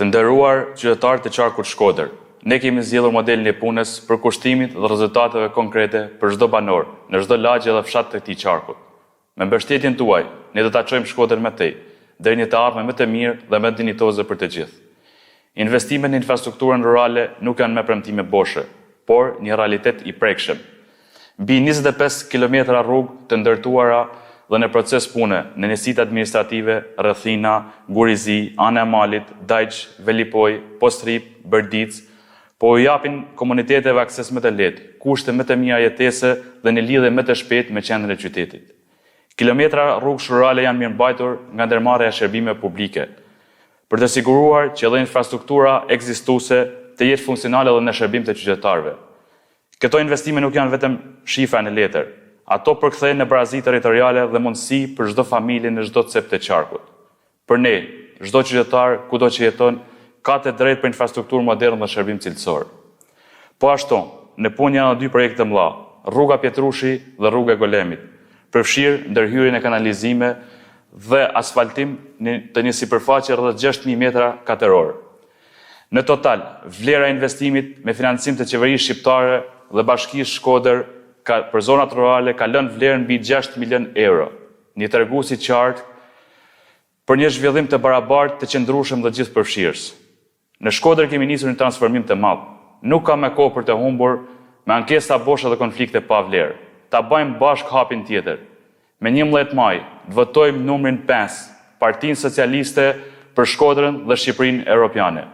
Të nderuar qytetarë të qarkut Shkodër, ne kemi zgjedhur modelin e punës për kushtimit dhe rezultateve konkrete për çdo banor, në çdo lagje dhe fshat të këtij qarkut. Me mbështetjen tuaj, ne do ta çojmë Shkodër më tej, deri në të ardhmen më të mirë dhe më dinjitoze për të gjithë. Investimet në infrastrukturën rurale nuk janë me premtime boshe, por një realitet i prekshëm. Mbi 25 kilometra rrugë të ndërtuara dhe në proces pune në njësitë administrative, Rrethina, Gurizi, Ana e Malit, Dajq, Velipoj, Postrip, Bërdic, po u japin komuniteteve akses më të lehtë, kushte më të mira jetese dhe në lidhje më të shpejtë me qendrën e qytetit. Kilometra rrugësh rurale janë mirëmbajtur nga ndërmarrja e shërbimeve publike, për të siguruar që edhe infrastruktura ekzistuese të jetë funksionale dhe në shërbim të qytetarëve. Këto investime nuk janë vetëm shifra në letër, ato përkthehen në barazi territoriale dhe mundësi për çdo familje në çdo cep të qarkut. Për ne, çdo qytetar kudo që jeton ka të drejtë për infrastrukturë moderne dhe shërbim cilësor. Po ashtu, në punë janë dy projekte mëdha, rruga Pjetrushi dhe rruga e Golemit, përfshirë ndërhyrjen e kanalizime dhe asfaltim të një sipërfaqe rreth 6.000 metra katror. Në total, vlera e investimit me financim të qeverisë shqiptare dhe Bashkisë Shkodër për zonat rurale ka lënë vlerën mbi 6 milion euro, një tregues i qartë për një zhvillim të barabartë, të qëndrueshëm dhe gjithëpërfshirës. Në Shkodër kemi nisur një transformim të madh. Nuk ka më kohë për të humbur me ankesa boshe dhe konflikte pa vlerë. Ta bëjmë bashkë hapin tjetër. Me 11 maj, të votojmë numrin 5, Partinë Socialiste për Shkodrën dhe Shqipërinë Europiane.